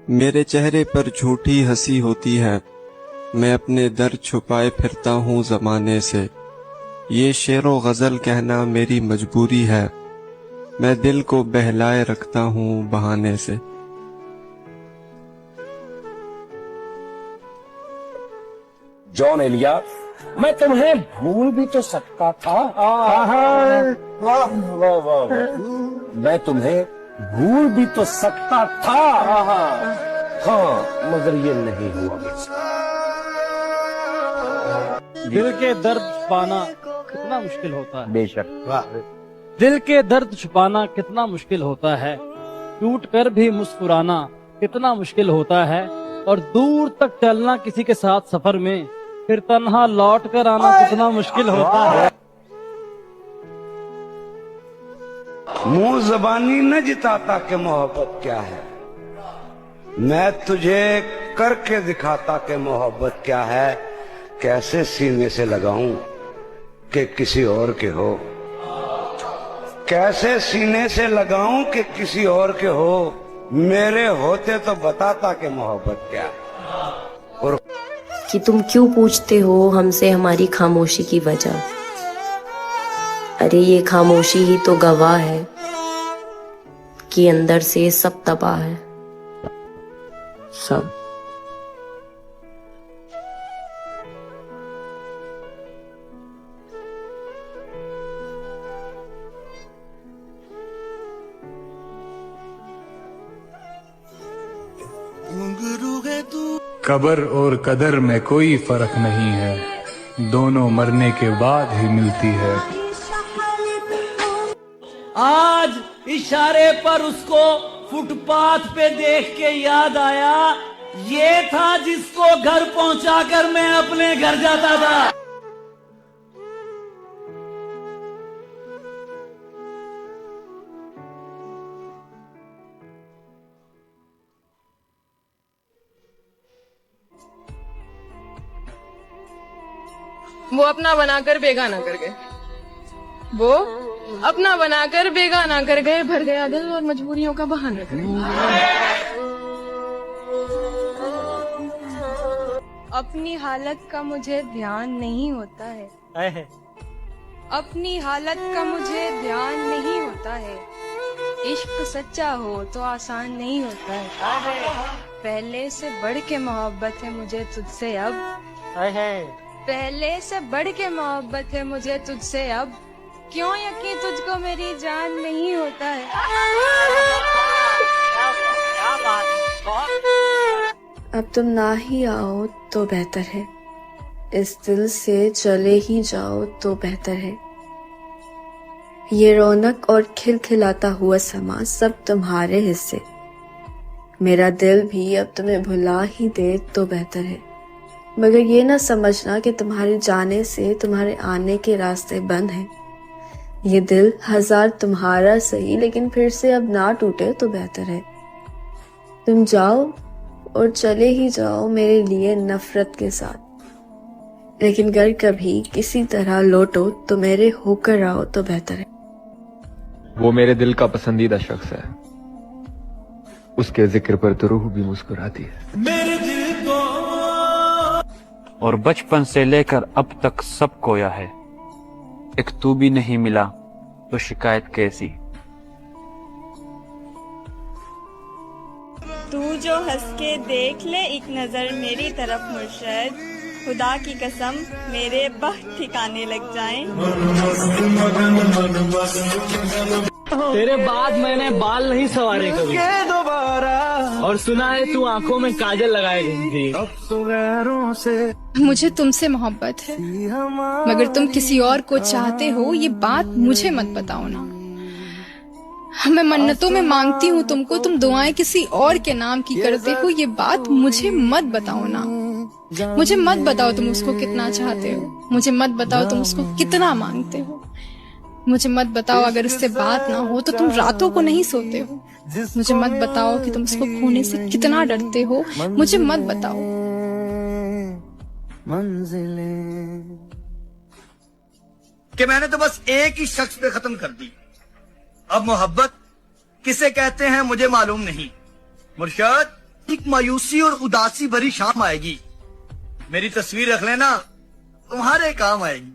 मेरे चेहरे पर झूठी हंसी होती है, मैं अपने दर्द छुपाए फिरता हूँ ज़माने से। ये शेरो गज़ल कहना मेरी मजबूरी है, मैं दिल को बहलाए रखता हूँ बहाने से। जॉन एलिया, मैं तुम्हें भूल भी तो सकता था। वाह वाह वाह, मैं तुम्हें भूल भी तो सकता था। हाँ, मगर ये नहीं हुआ मुझसे। दिल के दर्द छुपाना कितना मुश्किल होता है। बेशक। वाह। दिल के दर्द छुपाना कितना मुश्किल होता है, टूट कर भी मुस्कुराना कितना मुश्किल होता है, और दूर तक चलना किसी के साथ सफर में, फिर तन्हा लौट कर आना कितना मुश्किल होता है। मुंह जबानी न जिताता कि मोहब्बत क्या है, मैं तुझे करके दिखाता कि मोहब्बत क्या है। कैसे सीने से लगाऊं कि किसी और के हो, कैसे सीने से लगाऊं कि किसी और के हो, मेरे होते तो बताता कि मोहब्बत क्या है। और कि तुम क्यों पूछते हो हमसे हमारी खामोशी की वजह। अरे ये खामोशी ही तो गवाह है कि अंदर से सब तबाह है, सब। कबर और कदर में कोई फर्क नहीं है, दोनों मरने के बाद ही मिलती है। आज इशारे पर उसको फुटपाथ पे देख के याद आया, ये था जिसको घर पहुंचाकर मैं अपने घर जाता था। वो अपना बनाकर बेगाना कर गए, वो अपना बनाकर बेगाना कर गए, भर गया दिल और मजबूरियों का बहाना कर गए। अपनी हालत का मुझे ध्यान नहीं होता है, अपनी हालत का मुझे ध्यान नहीं होता है। इश्क सच्चा हो तो आसान नहीं होता है, पहले से बढ़ के मोहब्बत है मुझे तुझसे अब, पहले से बढ़ के मोहब्बत है मुझे तुझसे अब, क्यों यकीन तुझको मेरी जान नहीं होता है। अब तुम ना ही आओ तो बेहतर है, इस दिल से चले ही जाओ तो बेहतर है। ये रौनक और खिलखिलाता हुआ समा सब तुम्हारे हिस्से, मेरा दिल भी अब तुम्हें भुला ही दे तो बेहतर है। मगर ये ना समझना कि तुम्हारे जाने से तुम्हारे आने के रास्ते बंद हैं। ये दिल हजार तुम्हारा सही, लेकिन फिर से अब ना टूटे तो बेहतर है। तुम जाओ और चले ही जाओ मेरे लिए नफरत के साथ, लेकिन अगर कभी किसी तरह लौटो तो मेरे होकर आओ तो बेहतर है। वो मेरे दिल का पसंदीदा शख्स है, उसके जिक्र पर तो रूह भी मुस्कुराती है। मेरे दिल को और बचपन से लेकर अब तक सब खोया है, एक तू भी नहीं मिला तो शिकायत कैसी। तू जो हंस के देख ले एक नजर मेरी तरफ मुर्शद, खुदा की कसम मेरे बख्त ठिकाने लग जाएं। तेरे बाद मैंने बाल नहीं संवारे कभी दोबारा, और सुना है तू आंखों में काजल लगाए घूमती। मुझे तुमसे मोहब्बत है, मगर तुम किसी और को चाहते हो ये बात मुझे मत बताओ ना। मैं मन्नतों में मांगती हूँ तुमको, तुम दुआएं किसी और के नाम की करते हो, ये बात मुझे मत बताओ ना। मुझे मत बताओ तुम उसको कितना चाहते हो, मुझे मत बताओ तुम उसको कितना मांगते हो, मुझे मत बताओ अगर उससे बात ना हो तो तुम रातों को नहीं सोते हो, मुझे मत बताओ कि तुम उसको खोने से कितना डरते हो, मुझे मत बताओ। कि मैंने तो बस एक ही शख्स पे खत्म कर दी, अब मोहब्बत किसे कहते हैं मुझे मालूम नहीं। मुर्शद एक मायूसी और उदासी भरी शाम आएगी, मेरी तस्वीर रख लेना, तुम्हारे काम आएगी।